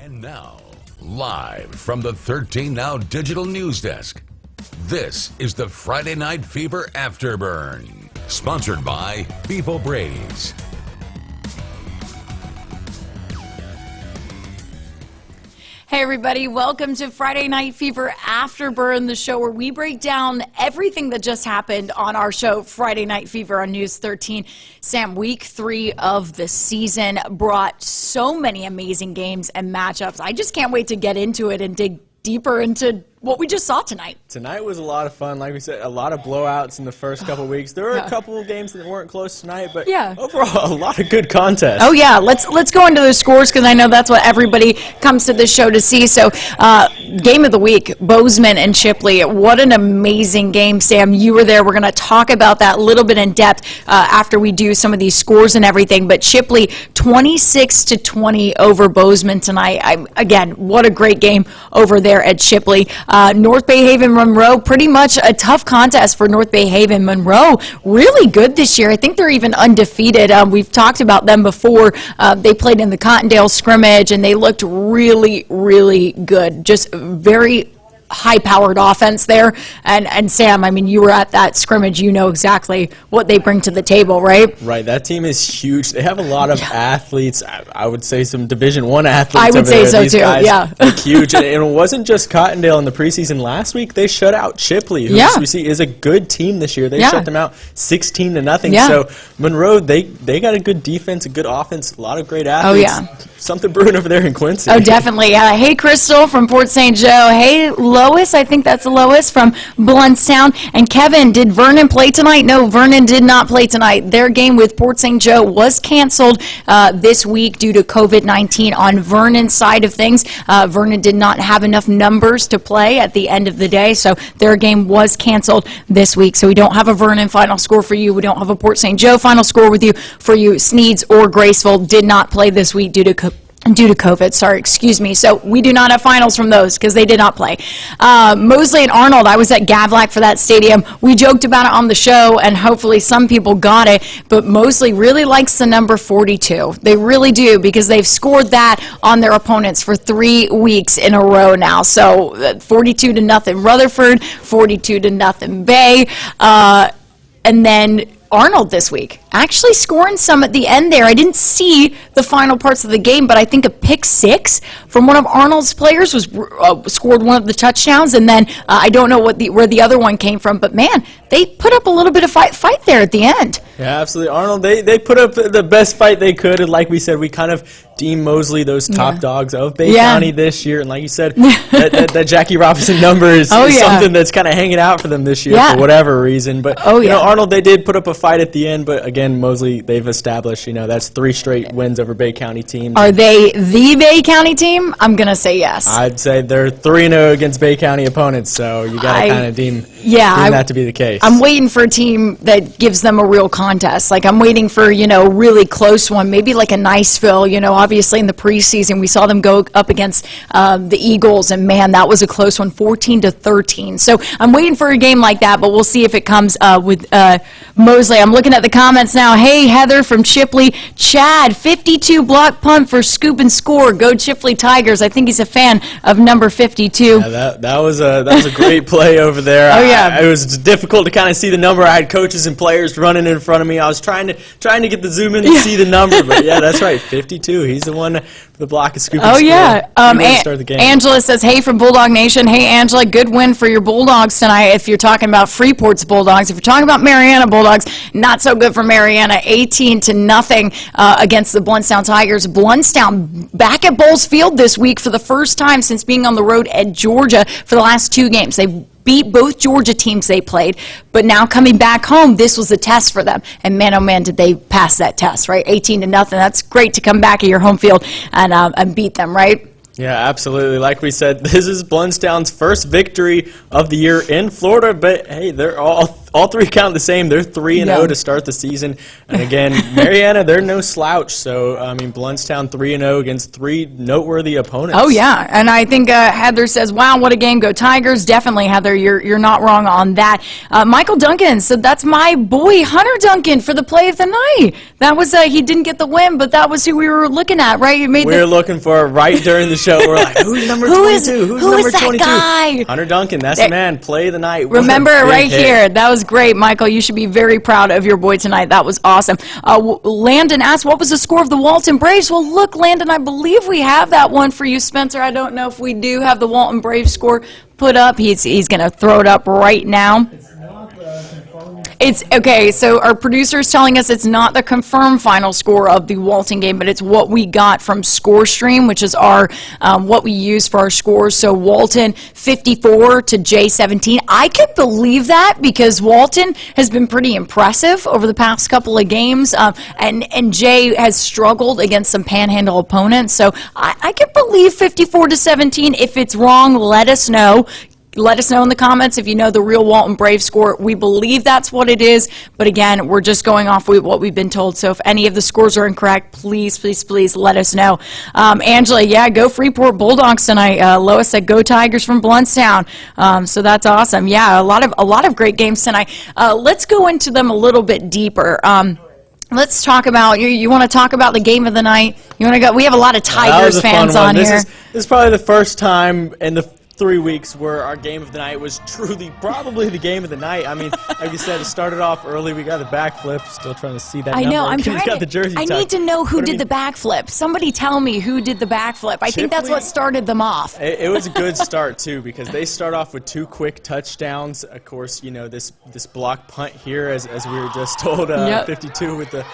And now, live from the 13 Now Digital News Desk, this is the Friday Night Fever Afterburn, sponsored by Beef O'Brady's. Hey everybody, welcome to Friday Night Fever Afterburn, the show where we break down everything that just happened on our show, Friday Night Fever on News 13. Sam, week 3 of the season brought so many amazing games and matchups. I just can't wait to get into it and dig deeper into what we just saw tonight. Tonight was a lot of fun. Like we said, a lot of blowouts in the first couple of weeks. There were a couple of games that weren't close tonight, but overall, a lot of good contests. Oh, yeah. Let's go into the scores because I know that's what everybody comes to this show to see. So, game of the week, Bozeman and Chipley. What an amazing game, Sam. You were there. We're going to talk about that a little bit in depth after we do some of these scores and everything. But Chipley, 26-20 over Bozeman tonight. Again, what a great game over there at Chipley. North Bay Haven Monroe, pretty much a tough contest for North Bay Haven. Monroe, really good this year. I think they're even undefeated. We've talked about them before. They played in the Cottondale scrimmage, and they looked really, really good. Just very high-powered offense there. And Sam, I mean, you were at that scrimmage. You know exactly what they bring to the table, right? Right. That team is huge. They have a lot of athletes. I would say some Division I athletes. I would say so, These too. guys Yeah. look huge. And it wasn't just Cottondale in the preseason last week. They shut out Chipley, who we see is a good team this year. They shut them out 16-0. Yeah. So Monroe, they got a good defense, a good offense, a lot of great athletes. Oh, yeah. Something brewing over there in Quincy. Oh, definitely. Hey, Crystal from Port St. Joe. Hey, Lois. I think that's Lois from Bluntstown. And Kevin, did Vernon play tonight? No, Vernon did not play tonight. Their game with Port St. Joe was canceled this week due to COVID-19 on Vernon's side of things. Vernon did not have enough numbers to play at the end of the day, so their game was canceled this week. So we don't have a Vernon final score for you. We don't have a Port St. Joe final score with you for you. Sneeds or Graceville did not play this week due to COVID, sorry, excuse me. So we do not have finals from those because they did not play. Mosley and Arnold, I was at Gavlac for that stadium. We joked about it on the show, and hopefully some people got it, but Mosley really likes the number 42. They really do, because they've scored that on their opponents for 3 weeks in a row now. So 42-0 Rutherford, 42-0 Bay, and then Arnold this week, actually scoring some at the end there. I didn't see the final parts of the game, but I think a pick 6 from one of Arnold's players was scored one of the touchdowns, and then I don't know where the other one came from, but man, they put up a little bit of fight there at the end. Yeah, absolutely. Arnold, they put up the best fight they could, and like we said, we kind of deem Mosley those top dogs of Bay County this year, and like you said, that Jackie Robinson number is something that's kind of hanging out for them this year for whatever reason. But you know, Arnold, they did put up a fight at the end, but again, Mosley, they've established, that's 3 straight wins over Bay County teams. Are they the Bay County team? I'm going to say yes. I'd say they're 3-0 against Bay County opponents, so you got to kind of deem that to be the case. I'm waiting for a team that gives them a real contest. Like, I'm waiting for, a really close one, maybe like a Niceville. Obviously in the preseason we saw them go up against the Eagles, and man, that was a close one, 14-13. So I'm waiting for a game like that, but we'll see if it comes with Mosley. I'm looking at the comments now. Hey, Heather from Chipley. Chad, 52 block punt for scoop and score. Go Chipley Tigers. I think he's a fan of number 52. Yeah, that was a great play over there. Oh yeah, it was difficult to kind of see the number. I had coaches and players running in front of me. I was trying to get the zoom in and see the number, but yeah, that's right, 52. He's the one for the block of scoop and score. Start the game. Angela says, hey from Bulldog Nation. Hey Angela, good win for your Bulldogs tonight. If you're talking about Freeport's Bulldogs, if you're talking about Mariana Bulldogs, not so good for Mariana. 18-0 against the Bluntstown Tigers. Bluntstown back at Bowles Field this week for the first time since being on the road at Georgia for the last 2 games. They beat both Georgia teams they played, but now coming back home, this was a test for them. And man, oh man, did they pass that test, right? 18-0. That's great to come back at your home field and beat them, right? Yeah, absolutely. Like we said, this is Bluntstown's first victory of the year in Florida, but hey, they're all all three count the same. They're 3-0 to start the season. And again, Mariana, they're no slouch. So, I mean, Bluntstown 3-0 against 3 noteworthy opponents. Oh, yeah. And I think Heather says, wow, what a game. Go Tigers. Definitely, Heather, you're not wrong on that. Michael Duncan, so that's my boy, Hunter Duncan, for the play of the night. That was, he didn't get the win, but that was who we were looking at, right? We were looking for it right during the show. We're like, who's number 22? Who's number 22? Guy? Hunter Duncan, that's the man. Play of the night. Remember it right here. That was great, Michael. You should be very proud of your boy tonight. That was awesome. Landon asked, what was the score of the Walton Braves? Well, look, Landon, I believe we have that one for you, Spencer. I don't know if we do have the Walton Braves score put up. He's going to throw it up right now. It's okay, so our producer is telling us it's not the confirmed final score of the Walton game, but it's what we got from ScoreStream, which is our what we use for our scores. So Walton 54 to Jay 17. I could believe that because Walton has been pretty impressive over the past couple of games, and Jay has struggled against some panhandle opponents. So I could believe 54 to 17. If it's wrong, let us know. Let us know in the comments if you know the real Walton Braves score. We believe that's what it is, but again, we're just going off with what we've been told. So if any of the scores are incorrect, please, please, please let us know. Angela, yeah, go Freeport Bulldogs tonight. Lois said go Tigers from Bluntstown. So that's awesome. Yeah, a lot of great games tonight. Let's go into them a little bit deeper. Let's talk about you want to talk about the game of the night? You want to go? We have a lot of Tigers fans on here. This is probably the first time in the 3 weeks where our game of the night was truly probably the game of the night. I mean, like you said, it started off early. We got the backflip. Still trying to see that number. I know. I'm trying got the jersey I need to know who did the backflip. Somebody tell me who did the backflip. I think that's what started them off. It was a good start, too, because they start off with 2 quick touchdowns. Of course, you know, this block punt here, as we were just told, 52 with the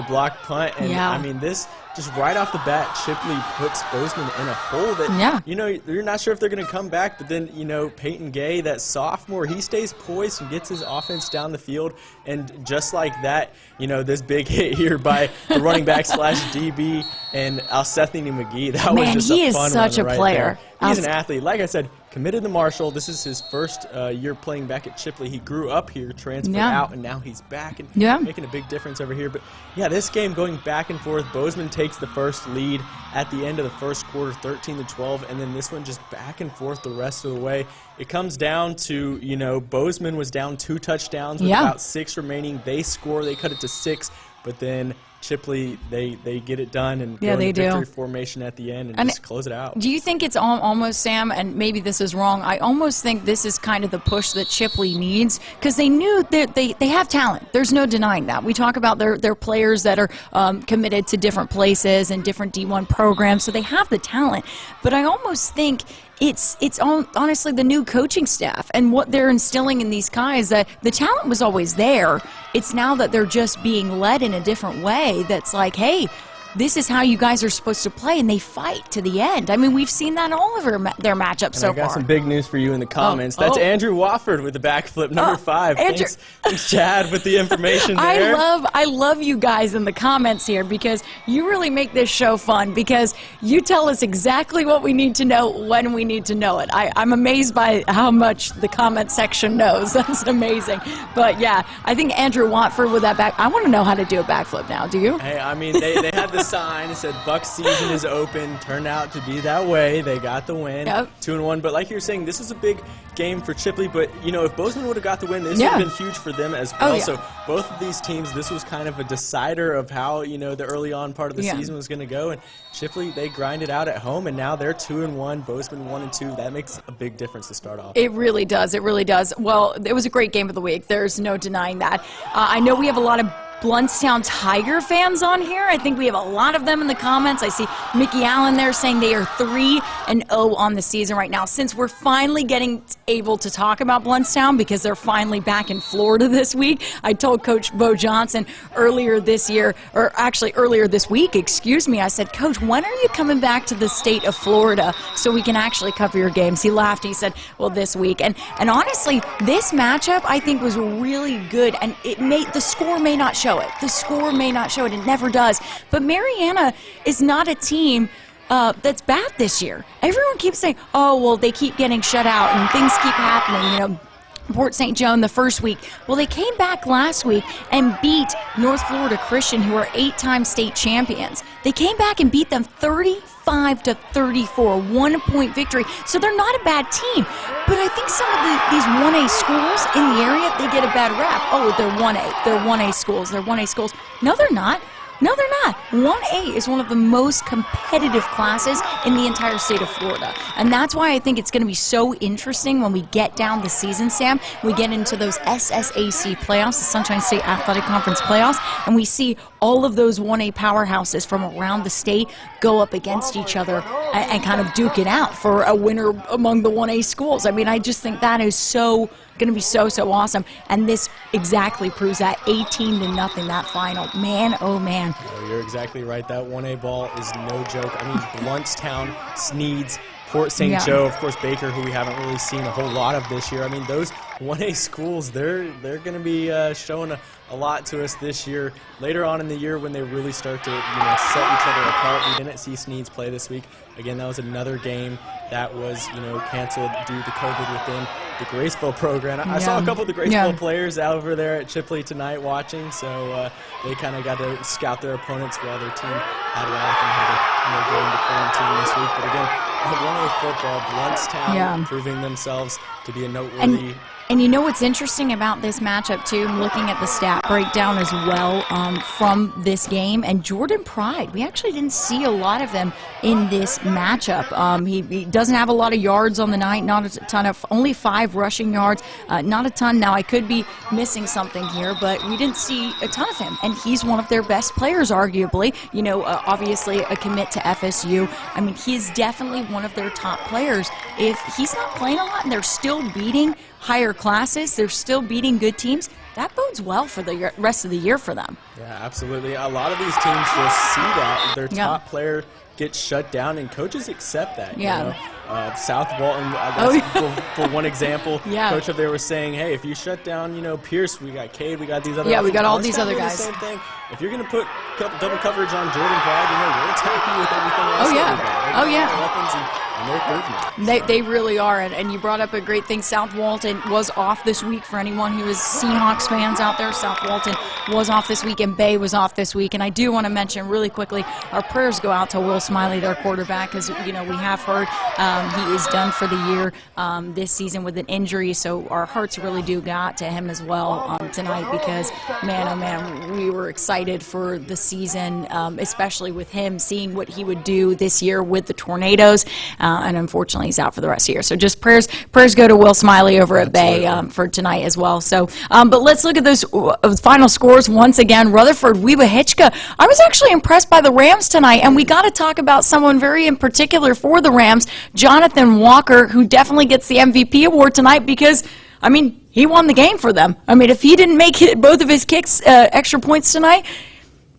block punt. And, I mean, this just right off the bat, Chipley puts Bozeman in a hole that, you know, you're not sure if they're going to come back, but then, you know, Peyton Gay, that sophomore, he stays poised and gets his offense down the field, and just like that, you know, this big hit here by the running back / DB and Alsethany McGee, that was just a fun one. Man, he is such a player. He's an athlete. Like I said, committed to Marshall. This is his first year playing back at Chipley. He grew up here, transferred out, and now he's back and making a big difference over here. But, yeah, this game going back and forth. Bozeman takes the first lead at the end of the first quarter, 13-12, and then this one just back and forth the rest of the way. It comes down to, you know, Bozeman was down 2 touchdowns with about 6 remaining. They score. They cut it to 6, but then Chipley, they get it done and go into victory formation at the end and just close it out. Do you think it's almost, Sam, and maybe this is wrong, I almost think this is kind of the push that Chipley needs, because they knew that they have talent. There's no denying that. We talk about their players that are committed to different places and different D1 programs, so they have the talent. But I almost think it's honestly the new coaching staff and what they're instilling in these guys, that the talent was always there. It's now that they're just being led in a different way that's like, hey, this is how you guys are supposed to play, and they fight to the end. I mean, we've seen that all over their matchups so far. I got some big news for you in the comments. That's Andrew Wofford with the backflip, number 5. Thanks, Chad, with the information there. I love you guys in the comments here, because you really make this show fun, because you tell us exactly what we need to know when we need to know it. I'm amazed by how much the comment section knows. That's amazing. But, yeah, I think Andrew Watford with that back. I want to know how to do a backflip now. Do you? Hey, I mean, they had the sign that said Buck season is open. Turned out to be that way. They got the win, 2-1. But like you're saying, this is a big game for Chipley. But you know, if Bozeman would have got the win, this would have been huge for them as well. So both of these teams, this was kind of a decider of how, you know, the early on part of the season was going to go. And Chipley, they grinded out at home, and now they're 2-1. Bozeman 1-2. That makes a big difference to start off. It really does. It really does. Well, it was a great game of the week. There's no denying that. I know we have a lot of Bluntstown Tiger fans on here. I think we have a lot of them in the comments. I see Mickey Allen there saying they are 3-0 on the season right now. Since we're finally getting able to talk about Bluntstown because they're finally back in Florida this week, I told Coach Bo Johnson earlier this year, or actually earlier this week, excuse me, I said, Coach, when are you coming back to the state of Florida so we can actually cover your games? He laughed. He said, well, this week. And honestly, this matchup I think was really good, and the score may not show it. The score may not show it. It never does. But Mariana is not a team that's bad this year. Everyone keeps saying, oh, well, they keep getting shut out and things keep happening. You know, Port St. Joe in the first week. Well, they came back last week and beat North Florida Christian, who are 8-time state champions. They came back and beat them 35-34, 1-point victory. So they're not a bad team. But I think some of these 1A schools in the area, they get a bad rap. Oh, they're 1A. They're 1A schools. They're 1A schools. No, they're not. No, they're not. 1A is one of the most competitive classes in the entire state of Florida. And that's why I think it's going to be so interesting when we get down the season, Sam. We get into those SSAC playoffs, the Sunshine State Athletic Conference playoffs, and we see all of those 1A powerhouses from around the state go up against each other and kind of duke it out for a winner among the 1A schools. I mean, I just think that is going to be so awesome, and this exactly proves that. 18-0, that final. Man, oh man. Oh, you're exactly right. That 1A ball is no joke. I mean, Bluntstown, Sneads, Port St. Joe, of course, Baker, who we haven't really seen a whole lot of this year. I mean, those 1A schools, they're going to be showing a lot to us this year. Later on in the year, when they really start to set each other apart. We didn't see Sneads play this week. Again, that was another game that was canceled due to COVID within the Graceville program. I saw a couple of the Graceville players out over there at Chipley tonight watching, so they kind of got to scout their opponents while their team had it off and had to go into quarantine this week. But again, 1A football, Bluntstown proving themselves to be a noteworthy. And you know what's interesting about this matchup, too? I'm looking at the stat breakdown as well from this game. And Jordan Pride, we actually didn't see a lot of him in this matchup. He doesn't have a lot of yards on the night, not a ton of, only 5 rushing yards, not a ton. Now, I could be missing something here, but we didn't see a ton of him. And he's one of their best players, arguably. Obviously a commit to FSU. I mean, he's definitely one of their top players. If he's not playing a lot and they're still beating higher classes, they're still beating good teams, that bodes well for the rest of the year for them. Yeah, absolutely. A lot of these teams just see that. Their top player gets shut down, and coaches accept that. South Walton, I guess, for one example, coach up there was saying, hey, if you shut down, Pierce, we got Cade, we got these other we got all these other guys. The same thing. If you're going to put double coverage on Jordan Pride, we'll attack you with everything else. Weapons and they're good. They really are, and you brought up a great thing. South Walton was off this week. For anyone who is Seahawks fans out there, South Walton was off this week, and Bay was off this week. And I do want to mention really quickly, our prayers go out to Will Smiley, their quarterback, because we have heard he is done for the year this season with an injury. So our hearts really do go out to him as well tonight, because man, oh man, we were excited for the season, especially with him, seeing what he would do this year with the Tornadoes. And unfortunately, he's out for the rest of the year. So just prayers go to Will Smiley over at Bay for tonight as well. So, but let's look at those final scores once again. Rutherford, Weewahitchka. I was actually impressed by the Rams tonight, and we got to talk about someone very in particular for the Rams, Jonathan Walker, who definitely gets the MVP award tonight because, I mean, he won the game for them. I mean, if he didn't make both of his kicks extra points tonight,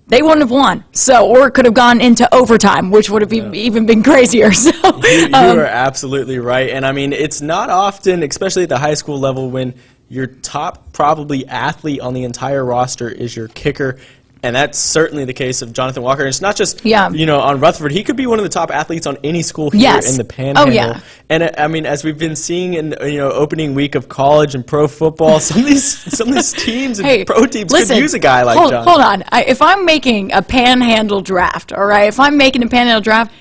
they wouldn't have won. So, or it could have gone into overtime, which would have even been crazier. So, you are absolutely right. And I mean, it's not often, especially at the high school level, when your top probably athlete on the entire roster is your kicker. And that's certainly the case of Jonathan Walker. And it's not just, on Rutherford. He could be one of the top athletes on any school here in the Panhandle. And I mean, as we've been seeing in opening week of college and pro football, some of these teams and pro teams could use a guy like Jonathan. Hold on. If I'm making a Panhandle draft, all right, if I'm making a Panhandle draft,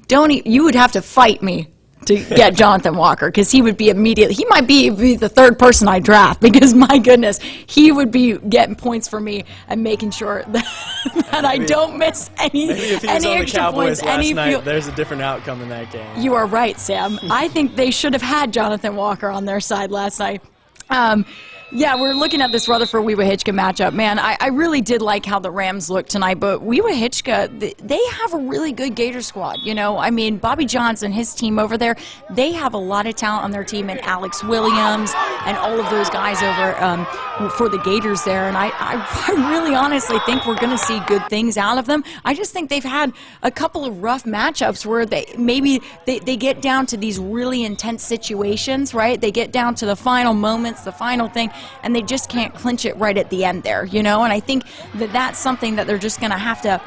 you would have to fight me to get Jonathan Walker, because he would be he might be the third person I draft, because my goodness, he would be getting points for me and making sure that I don't miss any Maybe if he was on the Cowboys last night, there's a different outcome in that game. You are right, Sam. I think they should have had Jonathan Walker on their side last night. Yeah, we're looking at this Rutherford-Weewahitchka matchup. Man, I really did like how the Rams looked tonight, but Weewahitchka, they have a really good Gator squad. I mean, Bobby Johnson, his team over there, they have a lot of talent on their team, and Alex Williams and all of those guys over for the Gators there, and I really honestly think we're going to see good things out of them. I just think they've had a couple of rough matchups where they get down to these really intense situations, right? They get down to the final moments, the final thing, and they just can't clinch it right at the end there, And I think that's something that they're just going to have to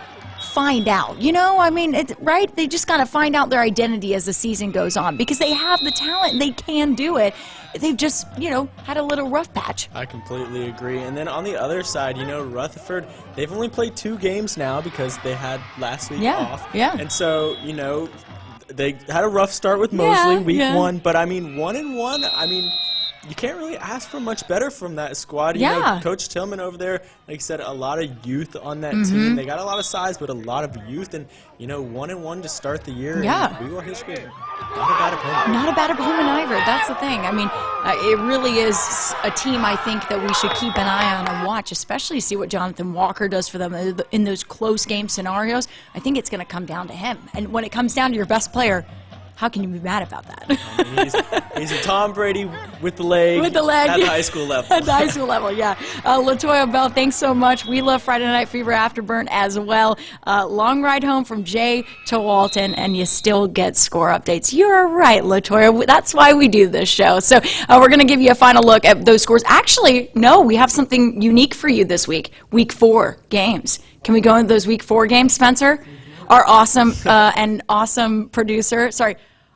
find out. You know, I mean, right? They just got to find out their identity as the season goes on because they have the talent. They can do it. They've just, you know, had a little rough patch. I completely agree. And then on the other side, you know, Rutherford, they've only played 2 games now because they had last week off. Yeah. And so, you know, they had a rough start with Mosley week 1. But, I mean, 1-1, I mean, you can't really ask for much better from that squad. You know, Coach Tillman over there, like I said, a lot of youth on that team. They got a lot of size, but a lot of youth. And, you know, 1-1 to start the year. Yeah. We will history. Not a bad opponent. Not a bad opponent either. That's the thing. I mean, it really is a team I think that we should keep an eye on and watch, especially see what Jonathan Walker does for them in those close game scenarios. I think it's going to come down to him. And when it comes down to your best player, how can you be mad about that? I mean, he's a Tom Brady with the leg. With the leg. At the high school level. At the high school level, yeah. LaToya Bell, thanks so much. We love Friday Night Fever Afterburn as well. Long ride home from Jay to Walton, and you still get score updates. You're right, LaToya. That's why we do this show. So we're going to give you a final look at those scores. Actually, no, we have something unique for you this week. Week 4 games. Can we go into those Week 4 games, Spencer? Our awesome and awesome producer,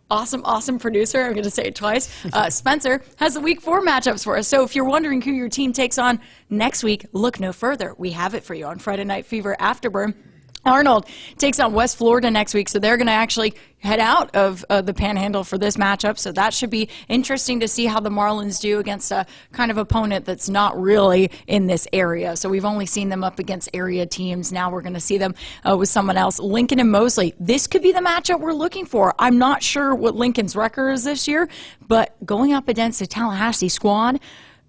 awesome producer, I'm going to say it twice, Spencer, has the Week 4 matchups for us. So if you're wondering who your team takes on next week, look no further. We have it for you on Friday Night Fever Afterburn. Arnold takes on West Florida next week, so they're going to actually head out of the Panhandle for this matchup. So that should be interesting to see how the Marlins do against a kind of opponent that's not really in this area. So we've only seen them up against area teams. Now we're going to see them with someone else. Lincoln and Mosley. This could be the matchup we're looking for. I'm not sure what Lincoln's record is this year, but going up against a Tallahassee squad,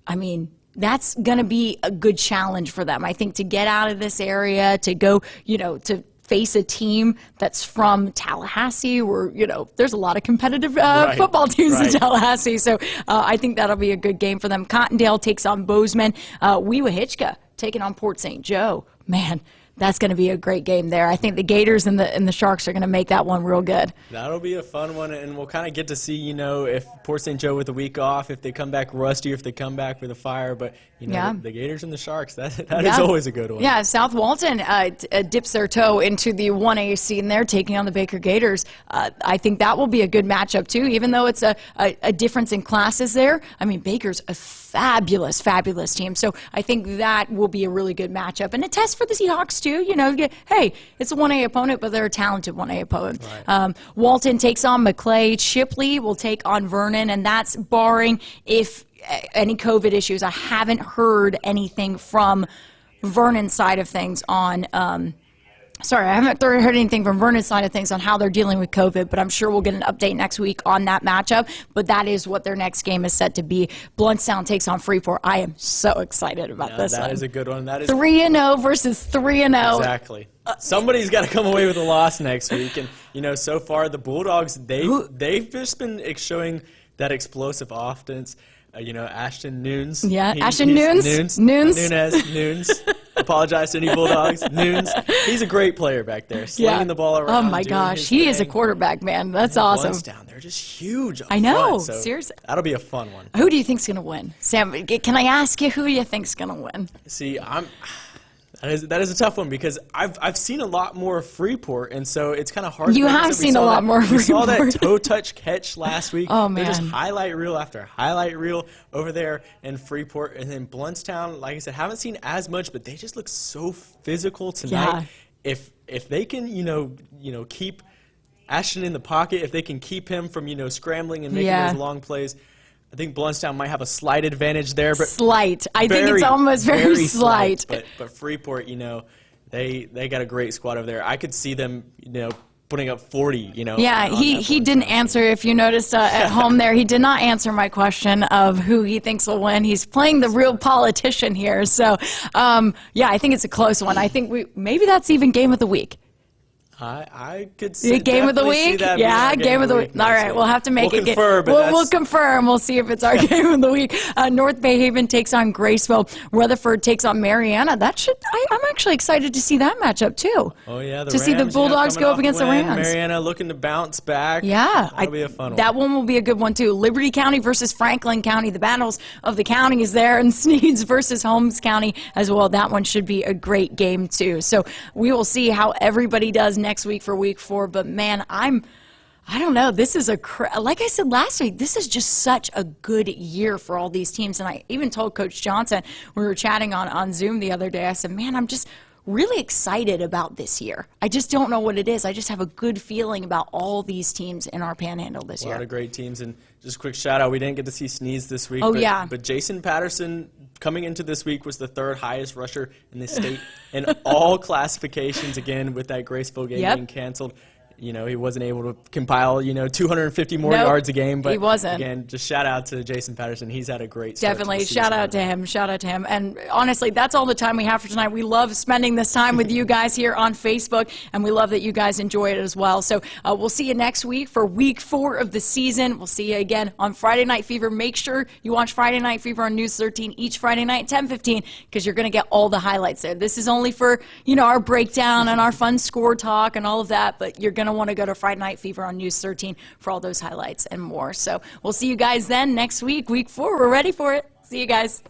I mean, that's going to be a good challenge for them. I think to get out of this area, to go, you know, to face a team that's from Tallahassee where, you know, there's a lot of competitive football teams in Tallahassee. So I think that'll be a good game for them. Cottondale takes on Bozeman. Weewahitchka taking on Port St. Joe. Man, that's going to be a great game there. I think the Gators and the Sharks are going to make that one real good. That'll be a fun one, and we'll kind of get to see, you know, if Port St. Joe with a week off, if they come back rusty, or if they come back with a fire. But, you know, the Gators and the Sharks, that is always a good one. Yeah, South Walton dips their toe into the 1A scene there, taking on the Baker Gators. I think that will be a good matchup, too, even though it's a difference in classes there. I mean, Baker's a fabulous team. So I think that will be a really good matchup. And a test for the Seahawks, too. You know, hey, it's a 1A opponent, but they're a talented 1A opponent. Right. Walton takes on McClay. Shipley will take on Vernon, and that's barring if any COVID issues. I haven't heard anything from Vernon's side of things on I haven't heard anything from Vernon's side of things on how they're dealing with COVID, but I'm sure we'll get an update next week on that matchup. But that is what their next game is set to be. Bluntstown takes on Freeport. I am so excited about this one. That is a good one. That is 3-0 versus 3-0. Exactly. Somebody's got to come away with a loss next week. And, you know, so far the Bulldogs, they've just been showing that explosive offense. You know, Ashton Nunes. Yeah, Ashton Nunes. Nunes. Apologize to any Bulldogs. Nunes. He's a great player back there, slinging the ball around. Oh, my gosh. He is a quarterback, man. That's awesome. Down there, just huge. I know. So seriously. That'll be a fun one. Who do you think's going to win? Sam, can I ask you who you think's going to win? See, that is a tough one because I've seen a lot more of Freeport, and so it's kind of hard. You have seen a lot more of Freeport. We saw that toe touch catch last week. Oh, man. They're just highlight reel after highlight reel over there in Freeport. And then Bluntstown, like I said, haven't seen as much, but they just look so physical tonight. Yeah. If they can, you know, keep Ashton in the pocket, if they can keep him from, you know, scrambling and making those long plays, I think Bluntstown might have a slight advantage there, but slight. I think it's almost very slight. But Freeport, you know, they got a great squad over there. I could see them, you know, putting up 40. You know. Yeah, he didn't answer. If you noticed at home there, he did not answer my question of who he thinks will win. He's playing the real politician here. So, yeah, I think it's a close one. I think maybe that's even game of the week. I could see game of the week. Yeah, game of the week. All right, we'll have to make it. We'll confirm. We'll see if it's our game of the week. North Bay Haven takes on Graceville. Rutherford takes on Mariana. I'm actually excited to see that matchup too. Oh yeah, see the Bulldogs go up against the Rams. Mariana looking to bounce back. Yeah, that'll be a fun one. That one will be a good one too. Liberty County versus Franklin County. The battles of the county is there, and Sneads versus Holmes County as well. That one should be a great game too. So we will see how everybody does next week for week 4, but man, I don't know. This is like I said last week, this is just such a good year for all these teams. And I even told Coach Johnson, we were chatting on Zoom the other day, I said, man, I'm just really excited about this year. I just don't know what it is. I just have a good feeling about all these teams in our Panhandle this year. A lot of great teams. And just a quick shout out, we didn't get to see Sneads this week. But Jason Patterson coming into this week was the 3rd highest rusher in the state in all classifications, again, with that Graceville game being canceled. You know, he wasn't able to compile, 250 more yards a game. But he wasn't. Again, just shout out to Jason Patterson. He's had a great start. Definitely. Shout out to him. Shout out to him. And honestly, that's all the time we have for tonight. We love spending this time with you guys here on Facebook, and we love that you guys enjoy it as well. So we'll see you next week for week 4 of the season. We'll see you again on Friday Night Fever. Make sure you watch Friday Night Fever on News 13 each Friday night, 10:15, because you're going to get all the highlights there. This is only for, our breakdown and our fun score talk and all of that, but you're going to want to go to Friday Night Fever on News 13 for all those highlights and more. So we'll see you guys then next week, week 4. We're ready for it. See you guys.